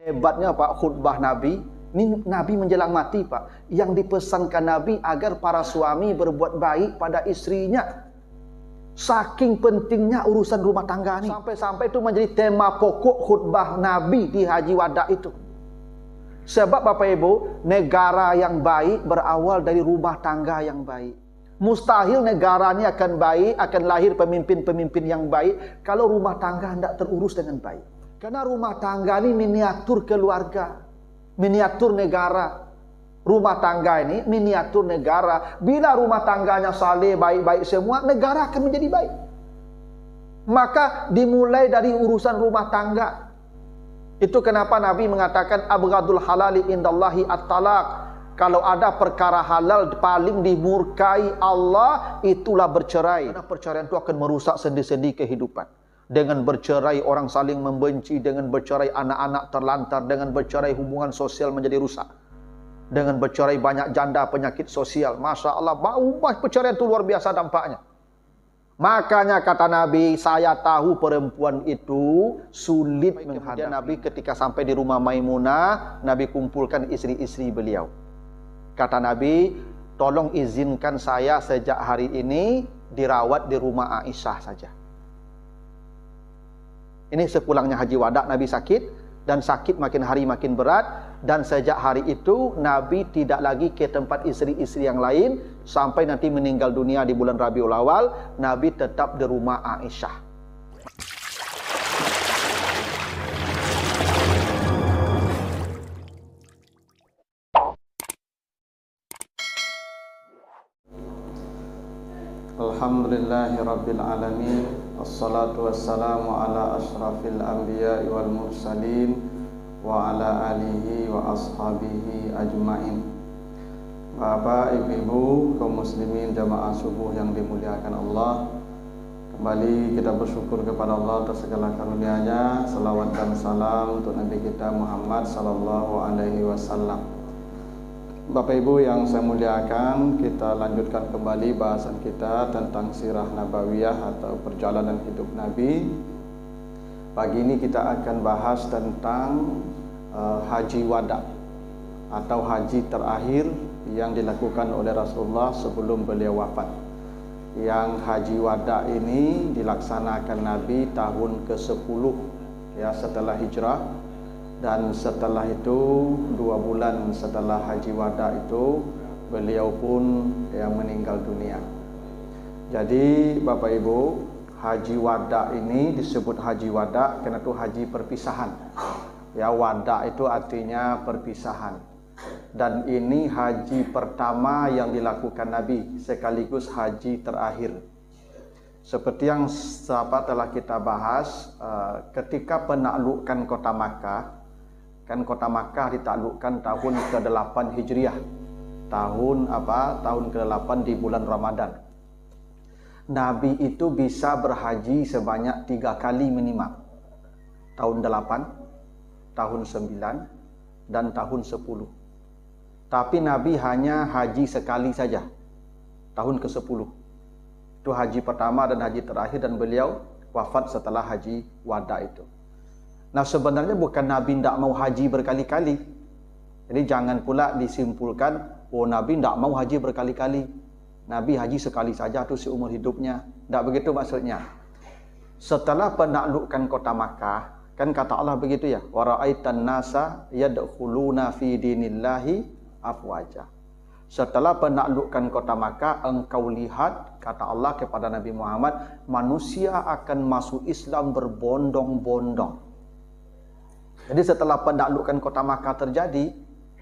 Hebatnya Pak khutbah Nabi. Ini Nabi menjelang mati Pak. Yang dipesankan Nabi agar para suami berbuat baik pada istrinya. Saking pentingnya urusan rumah tangga ini. Sampai-sampai itu menjadi tema pokok khutbah Nabi di Haji Wada itu. Sebab Bapak Ibu, negara yang baik berawal dari rumah tangga yang baik. Mustahil negara ini akan baik, akan lahir pemimpin-pemimpin yang baik kalau rumah tangga tidak terurus dengan baik. Karena rumah tangga ini miniatur keluarga, miniatur negara. Rumah tangga ini miniatur negara. Bila rumah tangganya saleh, baik-baik semua, negara akan menjadi baik. Maka dimulai dari urusan rumah tangga. Itu kenapa Nabi mengatakan abghadul halali indallahi at-talaq. Kalau ada perkara halal paling dimurkai Allah, itulah bercerai. Karena perceraian itu akan merusak sendi-sendi kehidupan. Dengan bercerai orang saling membenci, dengan bercerai anak-anak terlantar, dengan bercerai hubungan sosial menjadi rusak. Dengan bercerai banyak janda penyakit sosial. Masya Allah, perceraian itu luar biasa dampaknya. Makanya kata Nabi, saya tahu perempuan itu sulit menghadapi. Kemudian Nabi ketika sampai di rumah Maimunah, Nabi kumpulkan istri-istri beliau. Kata Nabi, tolong izinkan saya sejak hari ini dirawat di rumah Aisyah saja. Ini sepulangnya Haji Wada, Nabi sakit, dan sakit makin hari makin berat, dan sejak hari itu Nabi tidak lagi ke tempat istri-istri yang lain sampai nanti meninggal dunia di bulan Rabiul Awal. Nabi tetap di rumah Aisyah. Alhamdulillahi Rabbil Alamin. Assalatu wassalamu ala ashrafil anbiya'i wal mursalin wa ala alihi wa ashabihi ajma'in. Bapak, ibu-ibu, kaum muslimin jamaah subuh yang dimuliakan Allah, kembali kita bersyukur kepada Allah atas segala karunia-Nya. Salawat dan salam untuk Nabi kita Muhammad sallallahu alaihi wasallam. Bapak Ibu yang saya muliakan, kita lanjutkan kembali bahasan kita tentang sirah nabawiyah atau perjalanan hidup Nabi. Pagi ini kita akan bahas tentang Haji Wada atau haji terakhir yang dilakukan oleh Rasulullah sebelum beliau wafat. Yang Haji Wada ini dilaksanakan Nabi tahun ke-10 ya setelah hijrah. Dan setelah itu 2 bulan setelah Haji Wada itu beliau pun yang meninggal dunia. Jadi Bapak Ibu, Haji Wada ini disebut Haji Wada karena itu haji perpisahan. Ya, wada itu artinya perpisahan. Dan ini haji pertama yang dilakukan Nabi sekaligus haji terakhir. Seperti yang telah kita bahas ketika penaklukan kota Makkah. Kan kota Makkah ditaklukkan tahun ke-8 Hijriah. Tahun ke-8 di bulan Ramadan. Nabi itu bisa berhaji sebanyak 3 kali minimal. Tahun 8, tahun 9, dan tahun 10. Tapi Nabi hanya haji sekali saja. Tahun ke-10. Itu haji pertama dan haji terakhir, dan beliau wafat setelah Haji Wada itu. Nah, sebenarnya bukan Nabi tidak mau haji berkali-kali. Jadi jangan pula disimpulkan, oh Nabi tidak mau haji berkali-kali. Nabi haji sekali saja itu seumur hidupnya. Tidak begitu maksudnya. Setelah penaklukkan kota Makkah, kan kata Allah begitu ya, wa ra'aitan nasa yadkhuluna fi dinillahi afwaja. Setelah penaklukkan kota Makkah, engkau lihat, kata Allah kepada Nabi Muhammad, manusia akan masuk Islam berbondong-bondong. Jadi setelah penaklukan kota Makkah terjadi,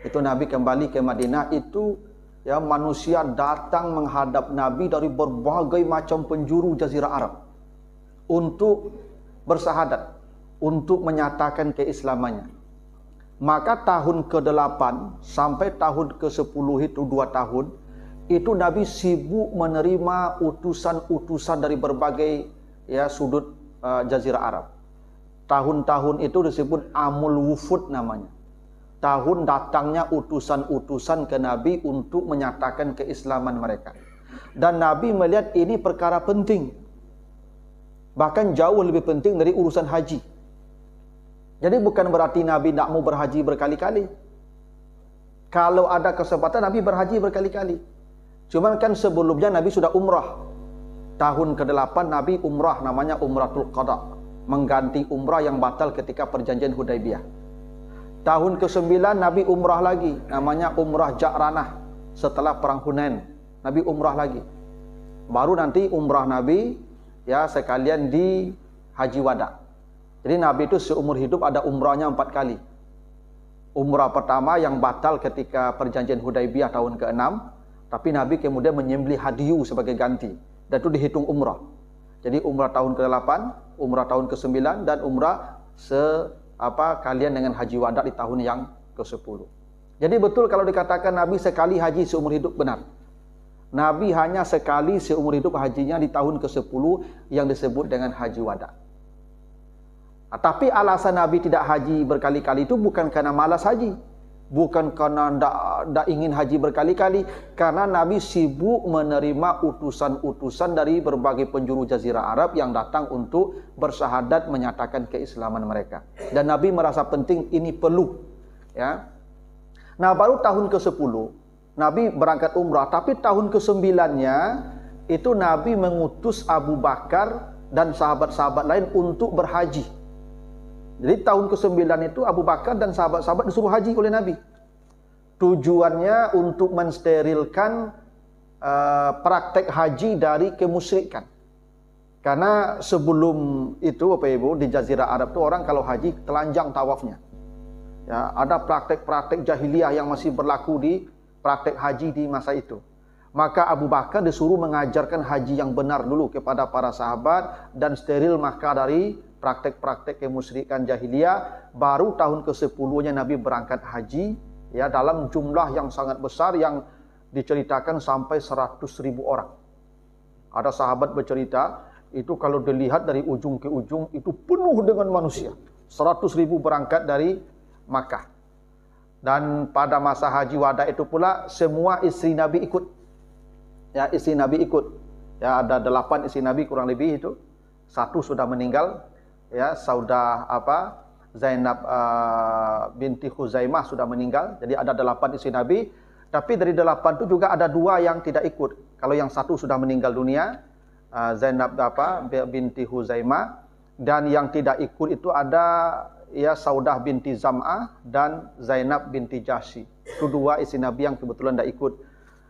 itu Nabi kembali ke Madinah, itu ya manusia datang menghadap Nabi dari berbagai macam penjuru jazirah Arab untuk bersahadat, untuk menyatakan keislamannya. Maka tahun ke-8 sampai tahun ke-10 itu 2 tahun, itu Nabi sibuk menerima utusan-utusan dari berbagai ya sudut jazirah Arab. Tahun-tahun itu disebut Amul Wufud namanya. Tahun datangnya utusan-utusan ke Nabi untuk menyatakan keislaman mereka. Dan Nabi melihat ini perkara penting. Bahkan jauh lebih penting dari urusan haji. Jadi bukan berarti Nabi tidak mau berhaji berkali-kali. Kalau ada kesempatan Nabi berhaji berkali-kali. Cuman kan sebelumnya Nabi sudah umrah. Tahun ke-8 Nabi umrah, namanya Umratul Qada, mengganti umrah yang batal ketika perjanjian Hudaybiyah. Tahun ke-9 Nabi umrah lagi, namanya Umrah Ja'ranah. Setelah perang Hunain, Nabi umrah lagi. Baru nanti umrah Nabi ya sekalian di Haji Wada. Jadi Nabi itu seumur hidup ada umrahnya 4 kali. Umrah pertama yang batal ketika perjanjian Hudaybiyah tahun ke-6, tapi Nabi kemudian menyembelih hadiyu sebagai ganti, dan itu dihitung umrah. Jadi umrah tahun ke-8, umrah tahun ke-9, dan umrah kalian dengan Haji Wada di tahun yang ke-10. Jadi betul kalau dikatakan Nabi sekali haji seumur hidup, benar. Nabi hanya sekali seumur hidup hajinya di tahun ke-10 yang disebut dengan Haji Wada. Tapi alasan Nabi tidak haji berkali-kali itu bukan karena malas haji, bukan karena tidak ingin haji berkali-kali, karena Nabi sibuk menerima utusan-utusan dari berbagai penjuru Jazirah Arab yang datang untuk bersyahadat menyatakan keislaman mereka. Dan Nabi merasa penting ini perlu. Ya. Nah baru tahun ke-10 Nabi berangkat umrah, tapi tahun ke-9-nya itu Nabi mengutus Abu Bakar dan sahabat-sahabat lain untuk berhaji. Jadi tahun ke-9 itu Abu Bakar dan sahabat-sahabat disuruh haji oleh Nabi. Tujuannya untuk mensterilkan praktek haji dari kemusyrikan. Karena sebelum itu Bapak Ibu di Jazirah Arab itu orang kalau haji telanjang tawafnya. Ya, ada praktek-praktek jahiliyah yang masih berlaku di praktek haji di masa itu. Maka Abu Bakar disuruh mengajarkan haji yang benar dulu kepada para sahabat dan steril maka dari praktek-praktek kemusyrikan jahiliyah. Baru tahun ke-10-nya Nabi berangkat haji ya dalam jumlah yang sangat besar yang diceritakan sampai 100.000 orang. Ada sahabat bercerita itu kalau dilihat dari ujung ke ujung itu penuh dengan manusia. 100.000 berangkat dari Makkah. Dan pada masa Haji Wada itu pula semua istri Nabi ikut. Ya, istri Nabi ikut. Ya, ada 8 istri Nabi kurang lebih itu. 1 sudah meninggal. Ya, Zainab binti Khuzaimah sudah meninggal. Jadi ada 8 istri Nabi. Tapi dari 8 itu juga ada 2 yang tidak ikut. Kalau yang 1 sudah meninggal dunia, Zainab binti Khuzaimah, dan yang tidak ikut itu ada ya Saudah binti Zam'ah dan Zainab binti Jahsy. Itu 2 istri Nabi yang kebetulan tidak ikut.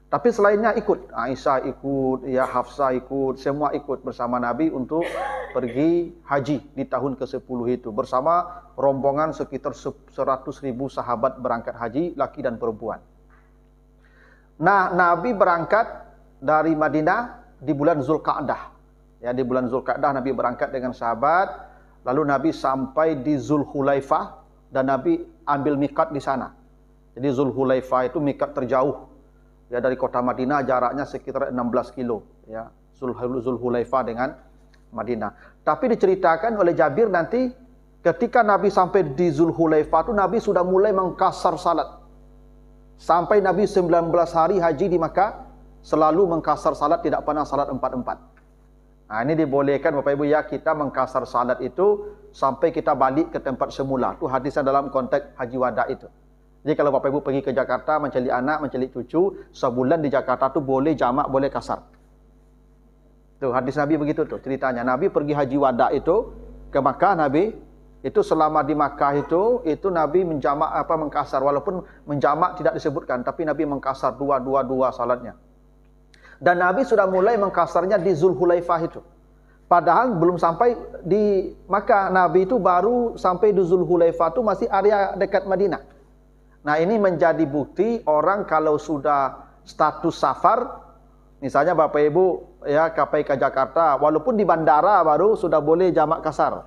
Tapi selainnya ikut. Aisyah ikut, ya Hafsah ikut, semua ikut bersama Nabi untuk pergi haji di tahun ke-10 itu. Bersama rombongan sekitar 100.000 sahabat berangkat haji, laki dan perempuan. Nah, Nabi berangkat dari Madinah di bulan Zulqa'dah. Ya, di bulan Zulqa'dah Nabi berangkat dengan sahabat. Lalu Nabi sampai di Zulhulaifah dan Nabi ambil mikat di sana. Jadi Zulhulaifah itu mikat terjauh. Ya, dari kota Madinah jaraknya sekitar 16 kilo. Ya, Zulhulaifah dengan Madinah. Tapi diceritakan oleh Jabir nanti ketika Nabi sampai di Zulhulaifah itu Nabi sudah mulai mengkasar salat. Sampai Nabi 19 hari haji di Makkah selalu mengkasar salat, tidak pernah salat 4-4. Nah, ini dibolehkan Bapak Ibu ya kita mengkasar salat itu sampai kita balik ke tempat semula. Itu hadisnya dalam konteks Haji Wada itu. Jadi kalau Bapak Ibu pergi ke Jakarta mencari anak, mencari cucu, sebulan di Jakarta itu boleh jamak, boleh kasar. Tuh hadis Nabi begitu tuh ceritanya. Nabi pergi Haji Wada itu ke Makkah, Nabi itu selama di Makkah itu Nabi menjamak mengkasar, walaupun menjamak tidak disebutkan, tapi Nabi mengkasar dua salatnya. Dan Nabi sudah mulai mengkasarnya di Zulhulaifah itu. Padahal belum sampai di Makkah. Nabi itu baru sampai di Zulhulaifah itu masih area dekat Madinah. Nah, ini menjadi bukti orang kalau sudah status safar, misalnya Bapak Ibu ya KPI ke Jakarta, walaupun di bandara baru sudah boleh jamak kasar.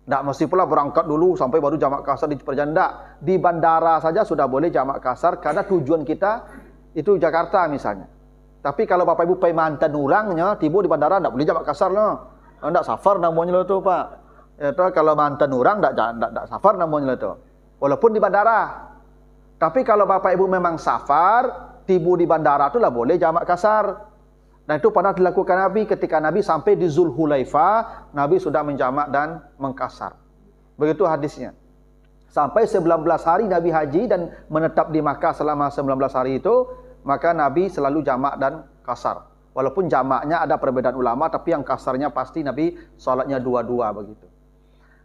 Tidak mesti pula berangkat dulu sampai baru jamak kasar di perjanda. Di bandara saja sudah boleh jamak kasar karena tujuan kita itu Jakarta misalnya. Tapi kalau Bapak Ibu pergi mantan orangnya, tiba di bandara tidak boleh jamak kasar lah. Tidak safar namanya itu Pak. Itu kalau mantan orang tidak safar namanya itu. Walaupun di bandara. Tapi kalau Bapak Ibu memang safar, tiba di bandara itu lah boleh jamak kasar. Dan itu pernah dilakukan Nabi ketika Nabi sampai di Zulhulaifah, Nabi sudah menjamak dan mengkasar. Begitu hadisnya. Sampai 19 hari Nabi haji dan menetap di Makkah selama 19 hari itu, maka Nabi selalu jamak dan kasar. Walaupun jamaknya ada perbedaan ulama, tapi yang kasarnya pasti Nabi sholatnya dua-dua begitu.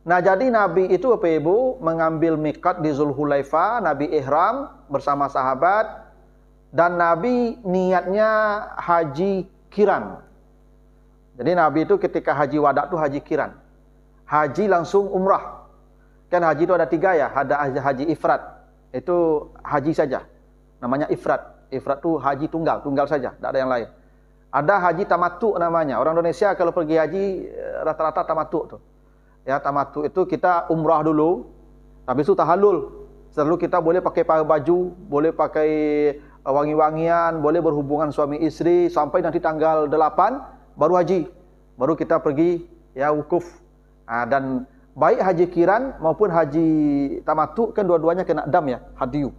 Nah, jadi Nabi itu Bapak Ibu mengambil miqat di Zulhulaifah, Nabi ihram bersama sahabat, dan Nabi niatnya haji kiran. Jadi Nabi itu ketika haji wada itu haji kiran. Haji langsung umrah. Kan haji itu ada 3 ya, ada haji ifrat, itu haji saja, namanya ifrat. Ifrat itu haji tunggal saja, tidak ada yang lain. Ada haji tamattu namanya. Orang Indonesia kalau pergi haji rata-rata tamattu tuh. Ya, tamattu itu kita umrah dulu, habis itu tahallul. Lalu kita boleh pakai baju, boleh pakai wangi-wangian, boleh berhubungan suami istri sampai nanti tanggal 8 baru haji. Baru kita pergi ya wukuf. Dan baik haji kiran maupun haji tamattu kan dua-duanya kena dam ya, hadiyu.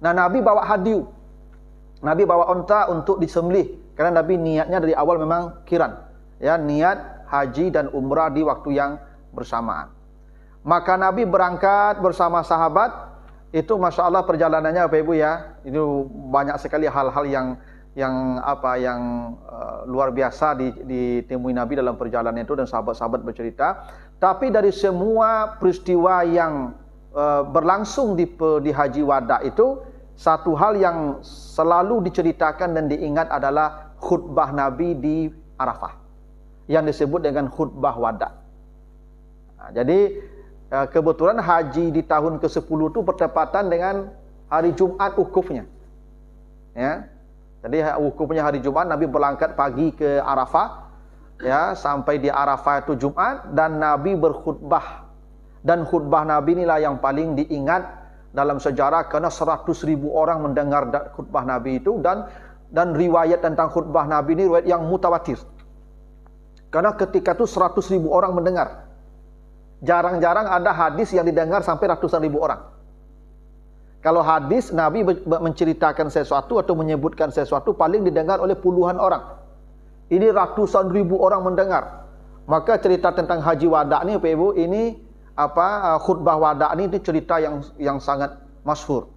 Nah, Nabi bawa hadiyu. Nabi bawa unta untuk disembelih karena Nabi niatnya dari awal memang kiran. Ya, niat haji dan umrah di waktu yang bersamaan. Maka Nabi berangkat bersama sahabat. Itu Masya Allah perjalanannya Bapak Ibu ya. Itu banyak sekali hal-hal yang luar biasa ditemui Nabi dalam perjalanan itu, dan sahabat-sahabat bercerita. Tapi dari semua peristiwa yang berlangsung di Haji Wada itu, satu hal yang selalu diceritakan dan diingat adalah khutbah Nabi di Arafah yang disebut dengan khutbah Wada. Nah, jadi kebetulan haji di tahun ke-10 itu bertepatan dengan hari Jumat wukufnya. Ya. Jadi wukufnya hari Jumat, Nabi berangkat pagi ke Arafah, ya, sampai di Arafah itu Jumat, dan Nabi berkhutbah. Dan khutbah Nabi inilah yang paling diingat dalam sejarah karena 100.000 orang mendengar khutbah Nabi itu, dan riwayat tentang khutbah Nabi ini riwayat yang mutawatir. Karena ketika itu 100.000 orang mendengar. Jarang-jarang ada hadis yang didengar sampai ratusan ribu orang. Kalau hadis Nabi menceritakan sesuatu atau menyebutkan sesuatu paling didengar oleh puluhan orang. Ini ratusan ribu orang mendengar. Maka cerita tentang Haji Wada ini Bapak Ibu, ini khutbah Wada ini cerita yang sangat masyhur.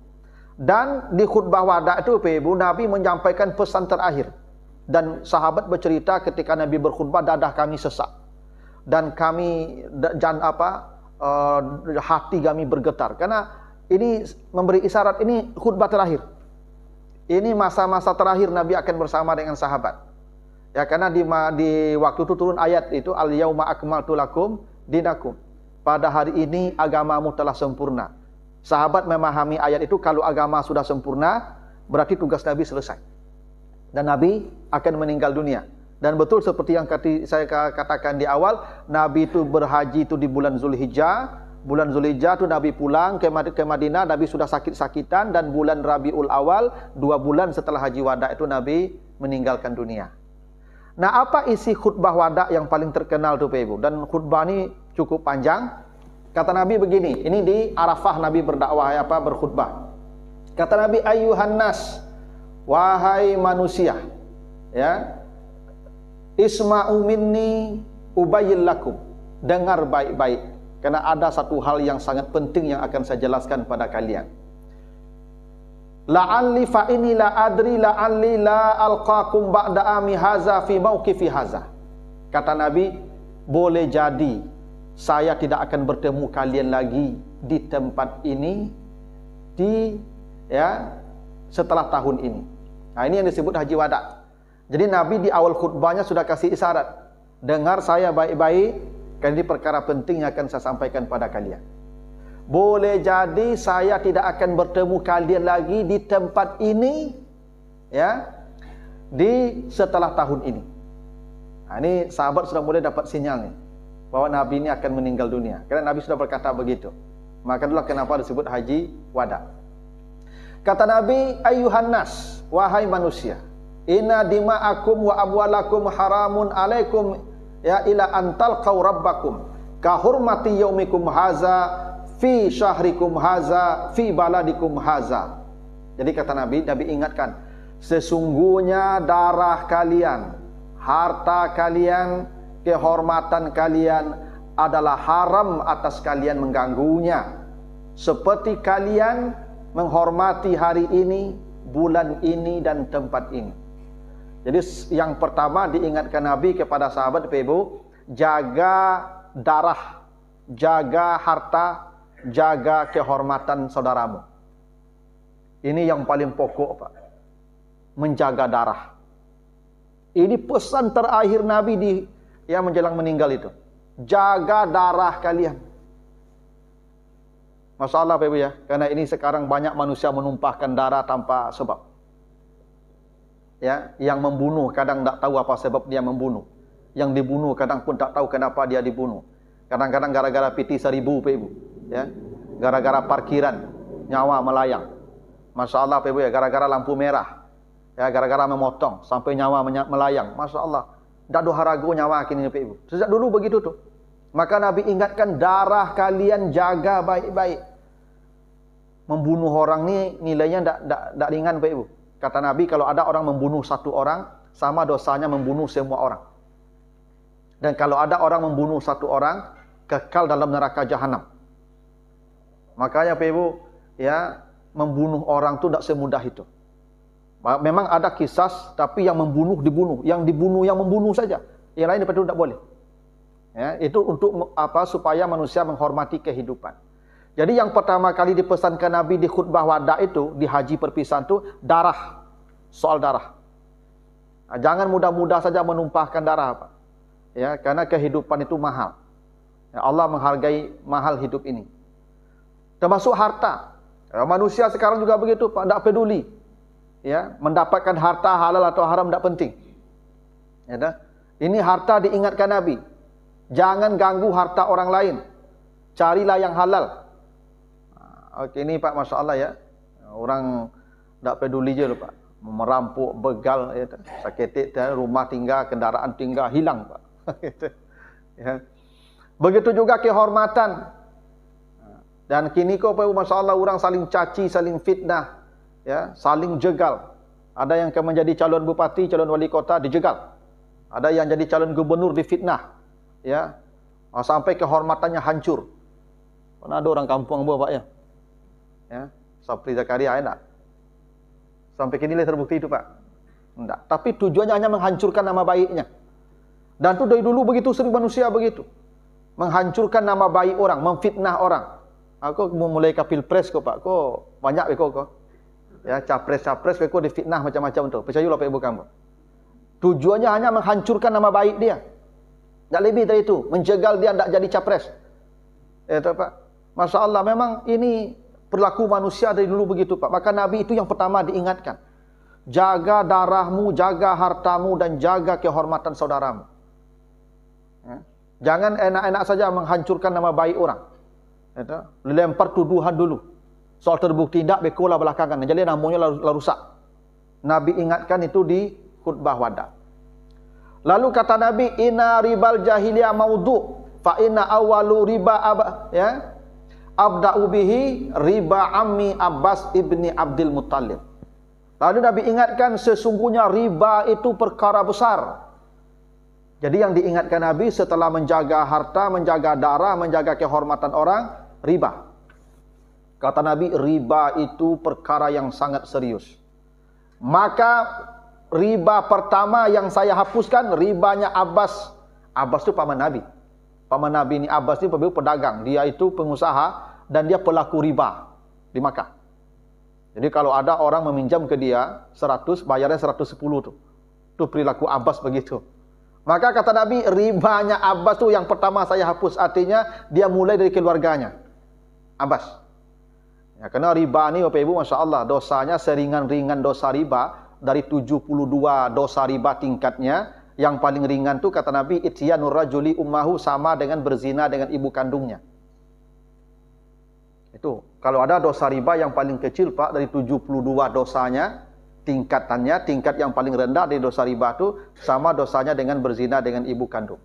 Dan di khutbah Wada itu Bapak Ibu, Nabi menyampaikan pesan terakhir. Dan sahabat bercerita ketika Nabi berkhutbah, dadah kami sesak. Dan kami hati kami bergetar karena ini memberi isyarat ini khutbah terakhir. Ini masa-masa terakhir Nabi akan bersama dengan sahabat. Ya, karena di waktu itu turun ayat itu, al yauma akmaltu lakum dinakum. Pada hari ini agamamu telah sempurna. Sahabat memahami ayat itu, kalau agama sudah sempurna berarti tugas Nabi selesai. Dan Nabi akan meninggal dunia. Dan betul seperti yang saya katakan di awal, Nabi itu berhaji itu di bulan Zulhijjah. Bulan Zulhijjah itu Nabi pulang ke Madinah, Nabi sudah sakit-sakitan, dan bulan Rabiul Awal 2 bulan setelah Haji Wada itu Nabi meninggalkan dunia. Nah, apa isi khutbah Wada yang paling terkenal tuh Bapak Ibu? Dan khutbah ini cukup panjang. Kata Nabi begini, ini di Arafah Nabi berdakwah berkhutbah. Kata Nabi, ayyuhan nas, wahai manusia, ya. Isma'u minni ubayyin lakum. Dengar baik-baik, karena ada satu hal yang sangat penting yang akan saya jelaskan pada kalian. La'alli fa inni la adri la'alli la alqakum ba'da ami haza fi mauqifi haza. Kata Nabi, boleh jadi saya tidak akan bertemu kalian lagi di tempat ini setelah tahun ini. Nah, ini yang disebut Haji Wada. Jadi Nabi di awal khutbahnya sudah kasih isyarat, dengar saya baik-baik, karena ini perkara penting yang akan saya sampaikan pada kalian. Boleh jadi saya tidak akan bertemu kalian lagi di tempat ini, ya, setelah tahun ini. Nah, ini sahabat sudah mulai dapat sinyal nih, bahwa Nabi ini akan meninggal dunia, karena Nabi sudah berkata begitu. Maka itulah kenapa disebut Haji Wada. Kata Nabi, ayyuhan nas, wahai manusia, inna dima'akum wa amwalakum haramun alaikum ya ila antal qaw rabbakum ka hurmati yaumikum haza fi syahrikum haza fi baladikum haza. Jadi kata Nabi ingatkan, sesungguhnya darah kalian, harta kalian, kehormatan kalian adalah haram atas kalian mengganggunya, seperti kalian menghormati hari ini, bulan ini dan tempat ini. Jadi yang pertama diingatkan Nabi kepada sahabat Ibu, jaga darah, jaga harta, jaga kehormatan saudaramu. Ini yang paling pokok, Pak. Menjaga darah. Ini pesan terakhir Nabi yang menjelang meninggal itu. Jaga darah kalian. Masalah Pak Ibu ya, karena ini sekarang banyak manusia menumpahkan darah tanpa sebab. Ya, yang membunuh kadang tak tahu apa sebab dia membunuh. Yang dibunuh kadang pun tak tahu kenapa dia dibunuh. Kadang-kadang gara-gara piti 1000 Pak Ibu, ya. Gara-gara parkiran nyawa melayang. Masya-Allah Pak Ibu ya, gara-gara lampu merah. Ya, gara-gara memotong sampai nyawa melayang. Masya-Allah. Tak ada harago nyawa kini Pak Ibu. Sejak dulu begitu tuh. Maka Nabi ingatkan, darah kalian jaga baik-baik. Membunuh orang ni nilainya tak ringan Pak Ibu. Kata Nabi, kalau ada orang membunuh satu orang, sama dosanya membunuh semua orang. Dan kalau ada orang membunuh satu orang, kekal dalam neraka jahanam. Makanya Pak Ibu, ya, membunuh orang tu tak semudah itu. Memang ada kisah, tapi yang membunuh dibunuh, yang dibunuh yang membunuh saja. Yang lain daripada itu tak boleh. Ya, itu untuk apa? Supaya manusia menghormati kehidupan. Jadi yang pertama kali dipesankan Nabi di khutbah wada itu, di haji perpisahan itu, darah. Soal darah. Jangan mudah-mudah saja menumpahkan darah, Pak. Ya, karena kehidupan itu mahal. Ya, Allah menghargai mahal hidup ini. Termasuk harta. Ya, manusia sekarang juga begitu, Pak, tak peduli. Ya, mendapatkan harta halal atau haram tak penting. Ya, dah. Ini harta diingatkan Nabi. Jangan ganggu harta orang lain. Carilah yang halal. Okey, ini Pak, Masya Allah ya. Orang tak peduli je Pak. Merampok, begal, ya, saketik, rumah tinggal, kendaraan tinggal, hilang Pak. Ya. Begitu juga kehormatan. Dan kini kau Pak, Masya Allah, orang saling caci, saling fitnah. Ya, saling jegal. Ada yang akan menjadi calon bupati, calon wali kota dijegal. Ada yang jadi calon gubernur difitnah. Ya, sampai kehormatannya hancur. Pernah ada orang kampung buat Pak ya. Ya, Sapri Zakaria enggak. Sampai kini terbukti itu Pak. Enggak. Tapi tujuannya hanya menghancurkan nama baiknya. Dan itu dari dulu begitu, sering manusia begitu. Menghancurkan nama baik orang, memfitnah orang. Aku mulai ke pilpres kok Pak. Kok banyak kok. Ya, capres-capres kok difitnah macam-macam tu. Percayalah Pak Ibu kamu. Tujuannya hanya menghancurkan nama baik dia. Tak lebih dari itu, menjegal dia tak jadi capres. Tu Pak. Masya Allah, memang ini perilaku manusia dari dulu begitu Pak. Maka Nabi itu yang pertama diingatkan. Jaga darahmu, jaga hartamu dan jaga kehormatan saudaramu. Ya. Jangan enak-enak saja menghancurkan nama baik orang. Lempar tuduhan dulu. Soal terbukti tidak, bekolah belakangan. Jadi namanya rusak. Nabi ingatkan itu di khutbah wada. Lalu kata Nabi, inna ribal jahiliyah maudu, fa inna awalu riba abda'u bihi riba ammi Abbas ibni Abdul Muttalib. Lalu Nabi ingatkan, sesungguhnya riba itu perkara besar. Jadi yang diingatkan Nabi setelah menjaga harta, menjaga darah, menjaga kehormatan orang, riba. Kata Nabi, riba itu perkara yang sangat serius. Maka riba pertama yang saya hapuskan, ribanya Abbas. Abbas itu paman Nabi. Paman Nabi ini, Abbas ini pedagang. Dia itu pengusaha dan dia pelaku riba di Makkah. Jadi kalau ada orang meminjam ke dia 100, bayarnya 110 tu. Itu perilaku Abbas begitu. Maka kata Nabi, ribanya Abbas itu yang pertama saya hapus. Artinya dia mulai dari keluarganya. Abbas. Ya, karena riba ni Bapak Ibu, Masya Allah, dosanya seringan-ringan dosa riba. Dari 72 dosa riba tingkatnya, yang paling ringan tu kata Nabi, ityanur rajuli ummahu, sama dengan berzina dengan ibu kandungnya. Itu, kalau ada dosa riba yang paling kecil Pak, dari 72 dosanya, tingkatannya, tingkat yang paling rendah dari dosa riba tu, sama dosanya dengan berzina dengan ibu kandung.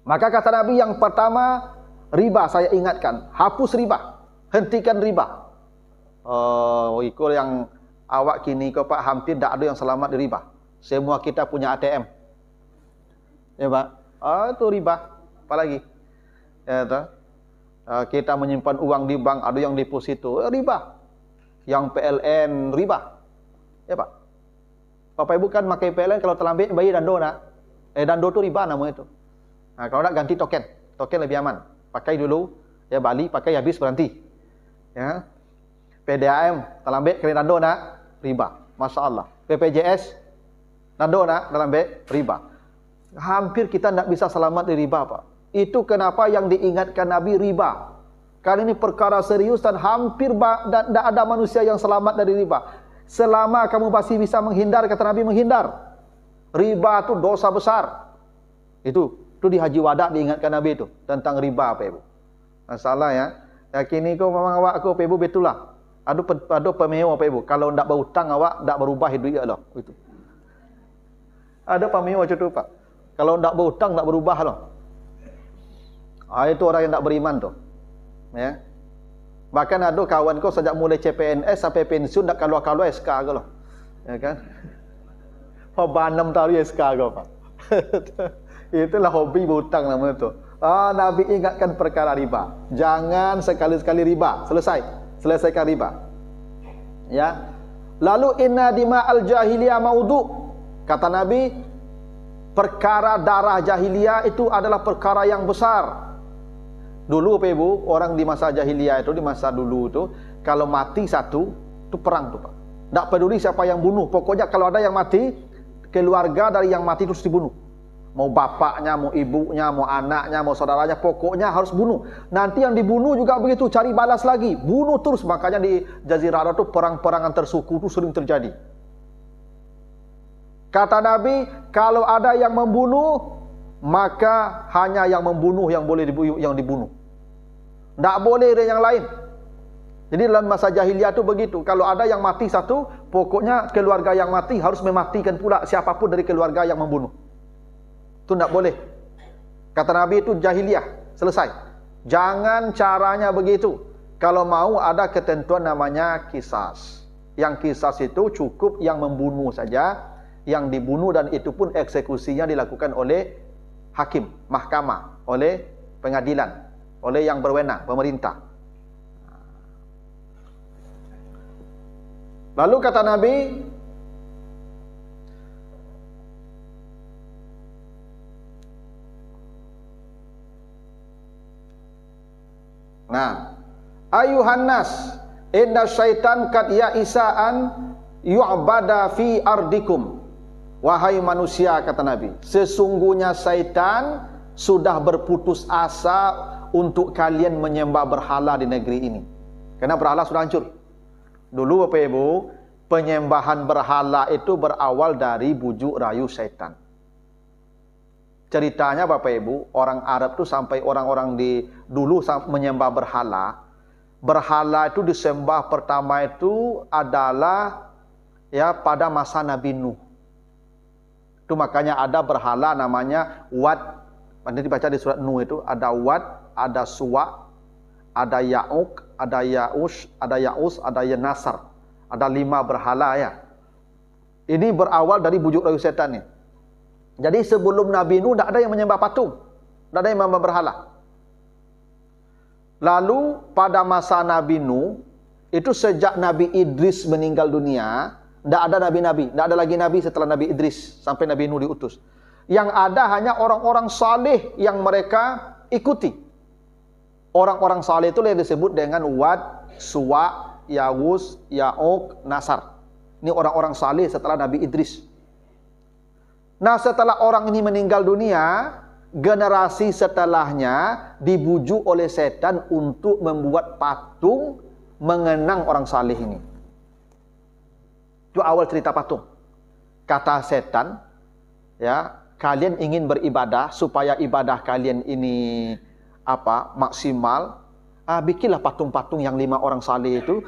Maka kata Nabi, yang pertama, riba saya ingatkan, hapus riba. Hentikan riba. Ikut yang awak kini kau Pak, hampir tak ada yang selamat dari riba. Semua kita punya ATM. Ya Pak. Itu riba. Apalagi? Ya, toh? Kita menyimpan uang di bank, ada yang deposito, riba. Yang PLN riba. Ya Pak. Bapak Ibu kan pakai PLN kalau terlambat bayar dando nak. Dando tu riba namanya itu. Nah, kalau nak ganti token, token lebih aman. Pakai dulu, ya balik, pakai habis berhenti. Ya. PDAM terlambat kena dando nak, riba. Masalah. BPJS dando nak terlambat, riba. Hampir kita tidak bisa selamat dari riba, Pak. Itu kenapa yang diingatkan Nabi riba. Karena ini perkara serius dan hampir tidak ada manusia yang selamat dari riba. Selama kamu masih bisa menghindar, kata Nabi, menghindar. Riba itu dosa besar. Itu di Haji Wada diingatkan Nabi itu tentang riba, Pak Ibu. Masalah ya. Kini kau memang awak aku, Pak Ibu, betul lah. Ada pemeo, Pak Ibu. Kalau tidak berhutang awak tidak berubah hidup ya loh. Itu. Ada pemeo macam tu, Pak. Kalau tidak berhutang tidak berubah loh. Itu orang yang tidak beriman tuh. Ya. Bahkan ada kawan kau sejak mulai CPNS sampai pensiun tak keluar-keluar SK ke loh. Ya kan? Banam tahu SK kau, Pak. Itulah hobi berhutang namanya tu. Nabi ingatkan perkara riba. Jangan sekali-sekali riba. Selesaikan riba. Ya. Lalu inna dima al-jahiliyah maudu. Kata Nabi, perkara darah jahiliyah itu adalah perkara yang besar. Dulu Pak Ibu, orang di masa jahiliyah itu, di masa dulu itu, kalau mati satu, itu perang tuh Pak. Tak peduli siapa yang bunuh, pokoknya kalau ada yang mati, keluarga dari yang mati terus dibunuh. Mau bapaknya, mau ibunya, mau anaknya, mau saudaranya, pokoknya harus bunuh. Nanti yang dibunuh juga begitu, cari balas lagi, bunuh terus. Makanya di Jazirah Arab itu perang-perangan tersuku itu sering terjadi. Kata Nabi, kalau ada yang membunuh, maka hanya yang membunuh yang boleh dibunuh. Tak boleh yang lain. Jadi dalam masa jahiliyah itu begitu. Kalau ada yang mati satu, pokoknya keluarga yang mati harus mematikan pula siapapun dari keluarga yang membunuh. Itu tak boleh. Kata Nabi itu jahiliyah. Selesai. Jangan caranya begitu. Kalau mau ada ketentuan namanya qisas. Yang qisas itu cukup yang membunuh saja. Yang dibunuh dan itu pun eksekusinya dilakukan oleh hakim, mahkamah, oleh pengadilan, oleh yang berwenang, pemerintah. Lalu kata Nabi, ayuhan nas, inna syaitan kad ya'isa'an yu'bada fi ardikum. Wahai manusia, kata Nabi, sesungguhnya syaitan sudah berputus asa untuk kalian menyembah berhala di negeri ini. Karena berhala sudah hancur. Dulu Bapak Ibu, penyembahan berhala itu berawal dari bujuk rayu syaitan. Ceritanya Bapak Ibu, orang Arab itu sampai orang-orang dulu menyembah berhala. Berhala itu disembah pertama itu adalah ya pada masa Nabi Nuh. Itu makanya ada berhala namanya Wad. Nanti dibaca di surat Nuh itu ada Wad, ada Suwa, ada Ya'uk, ada Ya'us, ada Yanasar. Ada 5 berhala ya. Ini berawal dari bujuk rayu setan ni. Jadi sebelum Nabi Nuh tidak ada yang menyembah patung, tidak ada yang menyembah berhala. Lalu pada masa Nabi Nuh itu sejak Nabi Idris meninggal dunia, tidak ada nabi-nabi, tidak ada lagi nabi setelah Nabi Idris sampai Nabi Nuh diutus. Yang ada hanya orang-orang saleh yang mereka ikuti. Orang-orang saleh itu yang disebut dengan Wad, Suwa, Ya'us, Ya'uk, Nasar. Ini orang-orang saleh setelah Nabi Idris. Nah, setelah orang ini meninggal dunia, generasi setelahnya dibujuk oleh setan untuk membuat patung mengenang orang saleh ini. Itu awal cerita patung. Kata setan, ya, kalian ingin beribadah supaya ibadah kalian ini maksimal, bikinlah patung-patung yang 5 orang saleh itu,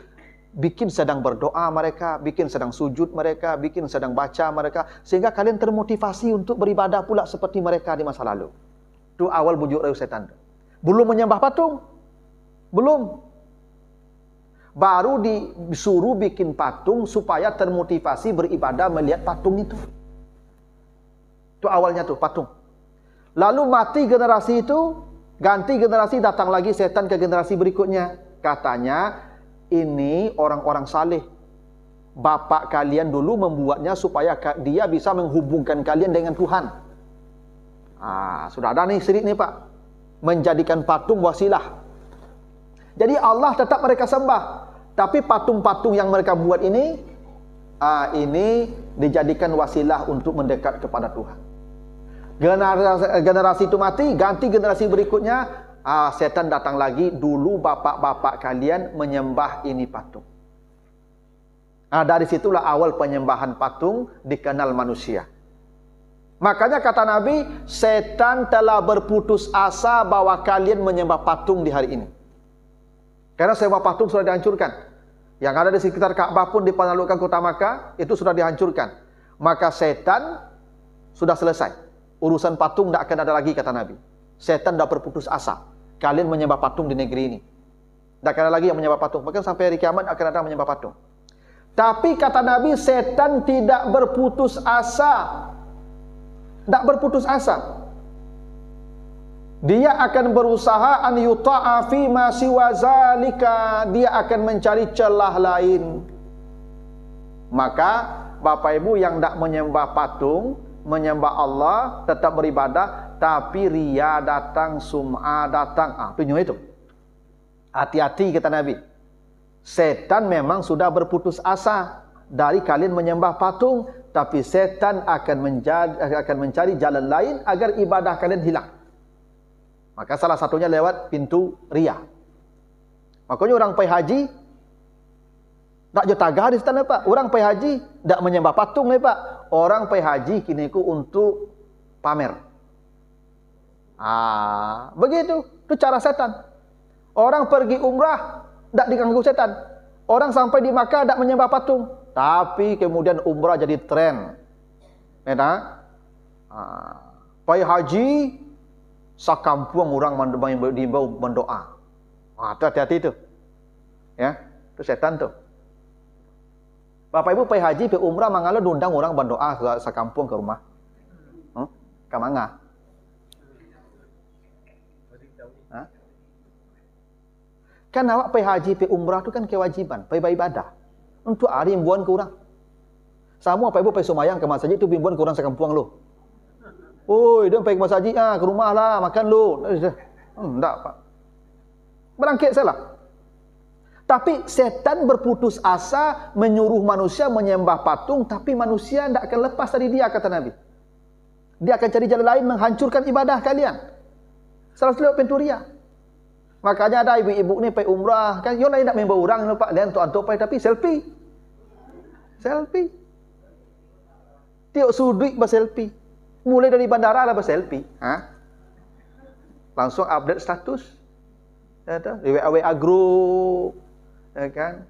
bikin sedang berdoa mereka, bikin sedang sujud mereka, bikin sedang baca mereka, sehingga kalian termotivasi untuk beribadah pula seperti mereka di masa lalu. Itu awal bujuk rayu setan. Belum menyembah patung. Belum. Baru disuruh bikin patung supaya termotivasi beribadah melihat patung itu. Itu awalnya tuh patung. Lalu mati generasi itu, Ganti generasi, datang lagi setan ke generasi berikutnya. Katanya, ini orang-orang saleh. Bapak kalian dulu membuatnya supaya dia bisa menghubungkan kalian dengan Tuhan. Sudah ada nih syirik nih Pak. Menjadikan patung wasilah. Jadi Allah tetap mereka sembah. Tapi patung-patung yang mereka buat ini dijadikan wasilah untuk mendekat kepada Tuhan. Generasi itu mati, ganti generasi berikutnya, setan datang lagi. Dulu bapak-bapak kalian menyembah ini patung. Dari situlah awal penyembahan patung dikenal manusia. Makanya kata Nabi, setan telah berputus asa bahwa kalian menyembah patung di hari ini. Karena semua patung sudah dihancurkan. Yang ada di sekitar Ka'bah pun dipanalukkan kota Makkah, itu sudah dihancurkan. Maka setan sudah selesai. Urusan patung tidak akan ada lagi, kata Nabi. Setan sudah berputus asa. Kalian menyembah patung di negeri ini. Tidak akan ada lagi yang menyembah patung. Bahkan sampai hari kiamat akan ada menyembah patung. Tapi kata Nabi, setan tidak berputus asa. Tidak berputus asa. Dia akan berusaha an yuta'a fi ma siwa zalika. Dia akan mencari celah lain. Maka Bapak Ibu yang tidak menyembah patung, menyembah Allah, tetap beribadah, tapi ria datang, sum'ah datang. Tunjuk itu. Hati-hati kata Nabi. Setan memang sudah berputus asa dari kalian menyembah patung, tapi setan akan mencari jalan lain agar ibadah kalian hilang. Maka salah satunya lewat pintu ria. Makanya orang pergi haji tak jatagah di sana Pak. Orang pergi haji tak menyembah patung nih Pak. Orang pergi haji kini ku untuk pamer. Begitu. Itu cara setan. Orang pergi umrah tak diganggu setan. Orang sampai di Makkah tak menyembah patung. Tapi kemudian umrah jadi tren. Pergi haji, sakampung orang diimbau mendoa. Hati-hati itu. Ya, itu setan tuh. Bapak Ibu pergi haji, pergi umrah, mangala diundang orang berdoa sakampung ke rumah. Kamanga. Kan awak pergi haji, pergi umrah itu kan kewajiban, pergi beribadah. Untuk hari imbuan ke orang. Sama Bapak Ibu pergi semayang ke masjid itu imbuan ke orang sakampung lo. Oi, dia pergi ke masjid, ke rumah lah, makan lo. Enggak Pak. Berangkit salah. Tapi setan berputus asa menyuruh manusia menyembah patung, tapi manusia tidak akan lepas dari dia, kata Nabi. Dia akan cari jalan lain menghancurkan ibadah kalian. Salah satu pintu ria. Makanya ada ibu-ibu ni pergi umrah, kan yo lain nak membawa orang Pak, lain tu pergi tapi selfie. Selfie. Tiok sudut berselfie. Mulai dari bandara lah berselfie. Langsung update status. Di WA group. Ya kan?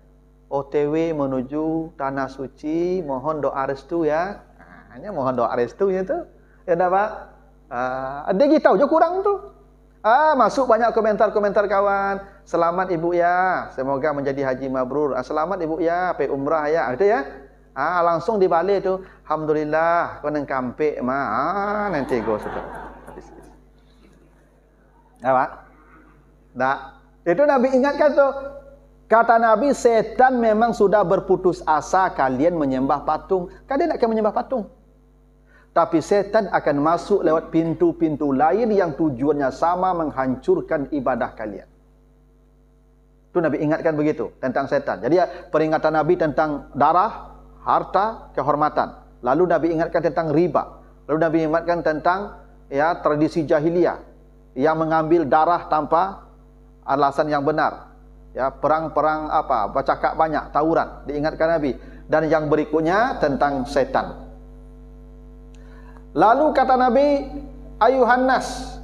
OTW menuju Tanah Suci, mohon doa restu ya. Hanya mohon doa restu ya tu. Ya dah Pak. Dia gitu je kurang tu. Masuk banyak komentar-komentar kawan. Selamat ibu ya, semoga menjadi haji mabrur. Selamat ibu ya, pergi umrah ya. Itu ya. Langsung dibalik tu. Alhamdulillah, kau nang kampek mah. Nanti go sudah. Apa? Tak. Itu Nabi ingatkan tu. Kata Nabi, setan memang sudah berputus asa kalian menyembah patung. Kalian akan menyembah patung. Tapi setan akan masuk lewat pintu-pintu lain yang tujuannya sama, menghancurkan ibadah kalian. Itu Nabi ingatkan begitu tentang setan. Jadi peringatan Nabi tentang darah, harta, kehormatan. Lalu Nabi ingatkan tentang riba. Lalu Nabi ingatkan tentang tradisi jahiliyah yang mengambil darah tanpa alasan yang benar. Ya, perang-perang bercakap banyak, tawuran, diingatkan Nabi. Dan yang berikutnya tentang setan. Lalu kata Nabi, ayuhan nas,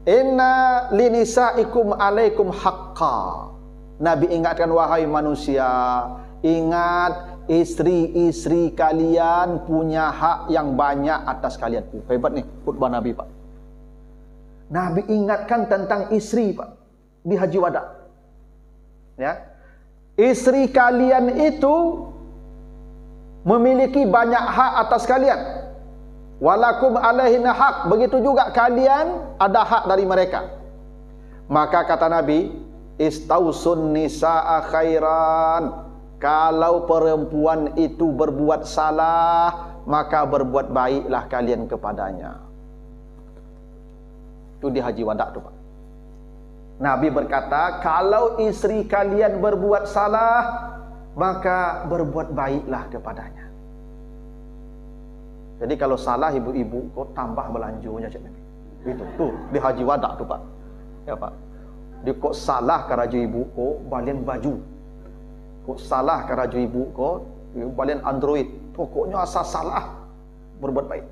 inna linisaikum alaikum haqqa. Nabi ingatkan, wahai manusia, ingat istri-istri kalian punya hak yang banyak atas kalian. Hebat nih khutbah Nabi Pak. Nabi ingatkan tentang istri Pak di Haji Wada. Ya, istri kalian itu memiliki banyak hak atas kalian. Walakum alaihinna haq. Begitu juga kalian ada hak dari mereka. Maka kata Nabi, istausun nisaa khairan. Kalau perempuan itu berbuat salah, maka berbuat baiklah kalian kepadanya. Itu di Haji Wada tu Pak. Nabi berkata, kalau istri kalian berbuat salah, maka berbuat baiklah kepadanya. Jadi kalau salah ibu-ibu, kau tambah belanjunya cik Nabi. Itu tuh di Haji Wada tu Pak. Ya Pak. Dia kok salah ke raju ibu kau balian baju. Kok salah ke raju ibu kau balian Android. Pokoknya asal salah berbuat baik.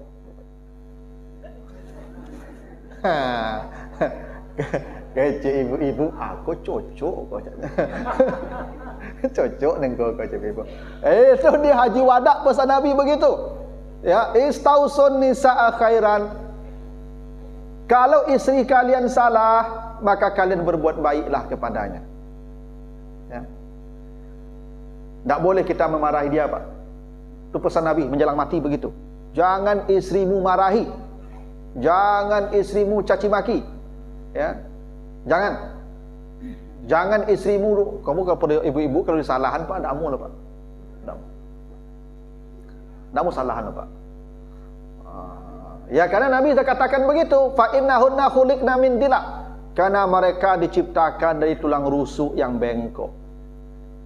Kece ibu-ibu, aku cocok kau cakap. Cocok dengan kau cakap ibu. Itu di Haji Wada pesan Nabi begitu. Ya, istausun nisaa khairan. Kalau istri kalian salah, maka kalian berbuat baiklah kepadanya. Ya. Tak boleh kita memarahi dia, Pak. Itu pesan Nabi menjelang mati begitu. Jangan istrimu marahi. Jangan istrimu caci maki. Ya. Jangan istrimu, kamu kalau ibu-ibu kalau disalahan Pak, tak mau lah Pak. Tak mau salahan lah Pak. Ya karena Nabi sudah katakan begitu, fa innahunna khuliqna min dila. Karena mereka diciptakan dari tulang rusuk yang bengkok.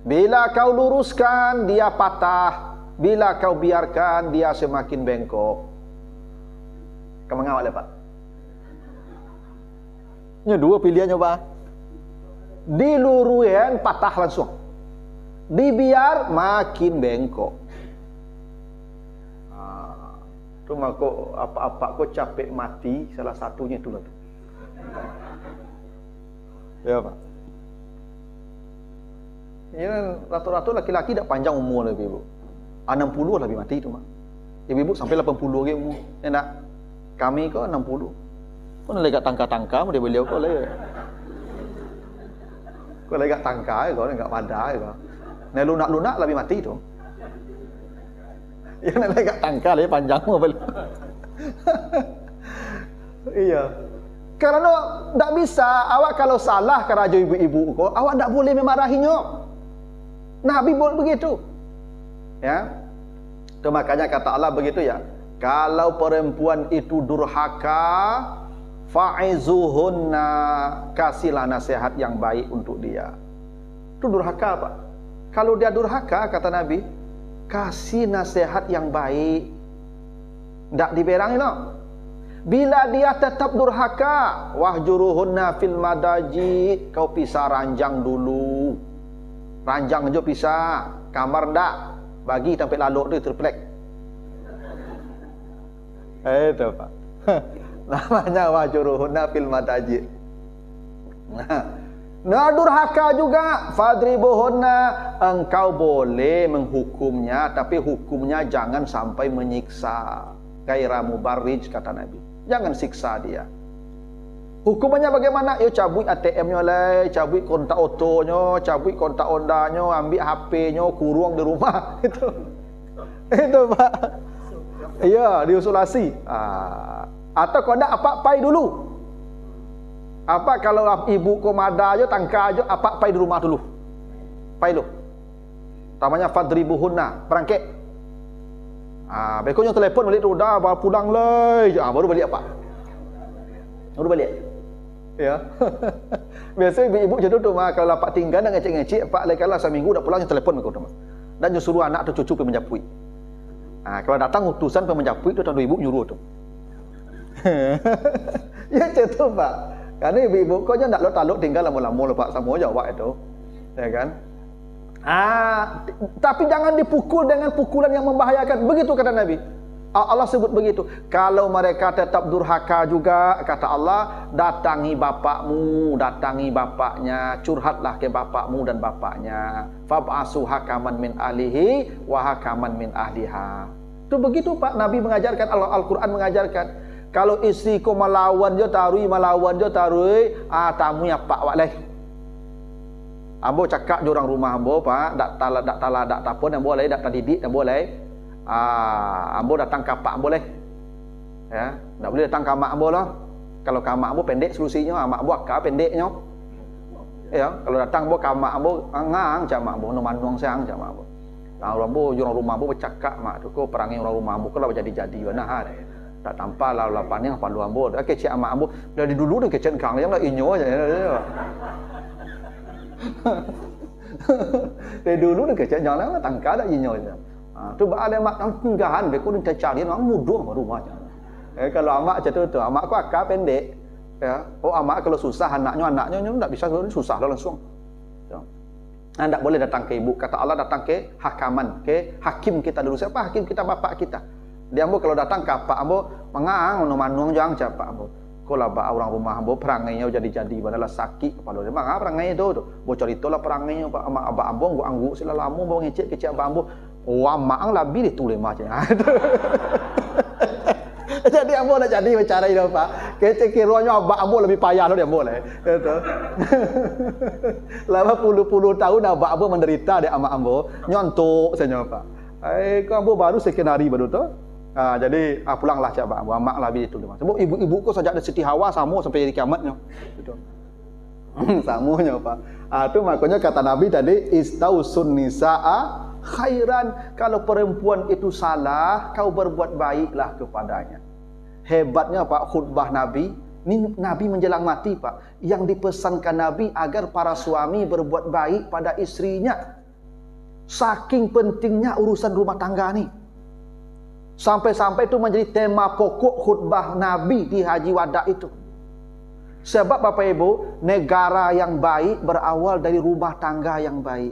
Bila kau luruskan, dia patah. Bila kau biarkan, dia semakin bengkok. Kamu ngawal ya Pak? Ini dua pilihannya Pak. Diluruhin patah langsung. Dibiar makin bengkok. Cuma kok apa-apa kok capek mati, salah satunya itulah tu. Ya Pak. Ya rata-rata laki-laki tak panjang umur lebih ibu. 60 lebih mati tu Mak. Ibu-ibu sampai 80 lagi umur. Ya nak. Kami kok 60. Kau nak legat tangka-tangka dia beliau kau le. Kau legat tangka kau enggak pada kau. Nah lunak-lunak lebih mati tu. Ya nak legat tangka le panjang apa. Iya. Karena tak bisa, awak kalau salah ke raja ibu-ibu kau, awak tak boleh memarahinya. Nabi buat begitu. Ya. Itu makanya kata Allah begitu ya. Kalau perempuan itu durhaka, fa'izuhunna, kasihlah nasihat yang baik untuk dia. Itu durhaka Pak. Kalau dia durhaka kata Nabi, kasih nasihat yang baik. Tak diberangi no. Bila dia tetap durhaka, wahjuruhunna fil madaji, kau pisah ranjang dulu. Ranjang aja pisah, kamar ndak bagi sampai laluk tu terplek. Itu Pak. Namanya wahjuruhunna fil madaji. Nah durhaka juga, fadribuhunna, engkau boleh menghukumnya, tapi hukumnya jangan sampai menyiksa. Gaira mubarrij kata Nabi. Jangan siksa dia. Hukumannya bagaimana? Ya cabut ATM-nya lah, cabut kontak otonya, cabut kontak ondanya, ambil HP-nya, kurung di rumah. Itu Pak. Iya, diusulasi. Atau kau nak apa-pai dulu. Apa kalau ibu kau mada aja, tangka aja, apa-pai di rumah dulu. Pai dulu. Namanya fadribuhunna, perangkit. Berikutnya telefon balik tu, dah baru pulang lah. Baru balik apa? Baru balik. Ya. Biasa ibu-ibu macam tu mah, kalau lapak tinggal dan ngecek-ngecek, pak lekala seminggu dah pulang telefon mereka tu mah. Dan suruh anak tu cucu pergi menjapui. Kalau datang utusan pergi menjapui tu, ibu nyuruh tu. Ya macam tu Pak. Karena ibu-ibu kau je nak taluk tinggal lama-lama lepas sama je awak itu. Ya kan? Tapi jangan dipukul dengan pukulan yang membahayakan. Begitu kata Nabi. Allah sebut begitu. Kalau mereka tetap durhaka juga, kata Allah, datangi bapakmu, datangi bapaknya, curhatlah ke bapakmu dan bapaknya. Fab'asu hakaman min ahlihi wa hakaman min ahliha. Itu begitu Pak. Nabi mengajarkan, Al-Quran mengajarkan. Kalau isteri kau melawan je tarui, tamu ya Pak wak leh. Ambo cakap je orang rumah ambo Pak, dak tapon yang boleh, dak didik yang boleh. Ambo datang ke pak boleh. Ya, dak boleh datang ke mak ambo lah. Kalau ke mak ambo pendek solusinya, mak ambo akak pendeknya. Ya, kalau datang ambo ke mak ambo ngang cak mak ambo, manuang siang cak mak ambo. Nah, orang ambo orang rumah ambo bercakap mak tu ko perangai orang rumah ambo kalau jadi-jadi nah. Tak tampak lah lapan yang palu ambo. Dah kecik mak ambo dari dulu dah kecik kang yang lah inyo aja. Dari dulu dah kecik jangan lah tangka dah inyo aja. Tu ada mak tanggahan be ko dia cari orang mudah rumah aja. Kalau amak macam tu, amak aku akak pendek. Ya. Oh amak kalau susah anaknya tak bisa susah lah langsung. Ya. Tak boleh datang ke ibu. Kata Allah datang ke hakaman, ke hakim kita dulu. Siapa hakim kita? Bapak kita. Dia ambo kalau datang ke apa ambo mengang manuang jangan siapa ambo. Kalau orang rumah ambo perangainya jadi padahal sakit kepala dia. Mang perangai tu. Bocor itulah perangainya Pak abah ambo gua angguk sila lamu bawa ngecek kecik abah ambo. Wah mak lebih ditulis macam. Jadi ambo nak jadi bicara itu Pak. Kecik kiranya abah ambo lebih payah loh dia ambo lah. Itu. Lama puluh tahun abah ambo menderita dia ama ambo nyontok saja Pak. Kau ambo baru sekian hari baru tu. Jadi pulanglah cak abah ambo mak lebih itu dia. Sebab ibu-ibu ko sejak dari Siti Hawa sama sampai jadi kiamatnya. Itu. Samunya Pak. Itu makanya kata Nabi tadi istausun nisaa khairan. Kalau perempuan itu salah, kau berbuat baiklah kepadanya. Hebatnya Pak khutbah Nabi. Ini Nabi menjelang mati Pak. Yang dipesankan Nabi agar para suami berbuat baik pada istrinya. Saking pentingnya urusan rumah tangga ni. Sampai-sampai itu menjadi tema pokok khutbah Nabi di Haji Wada itu. Sebab Bapak Ibu, negara yang baik berawal dari rumah tangga yang baik.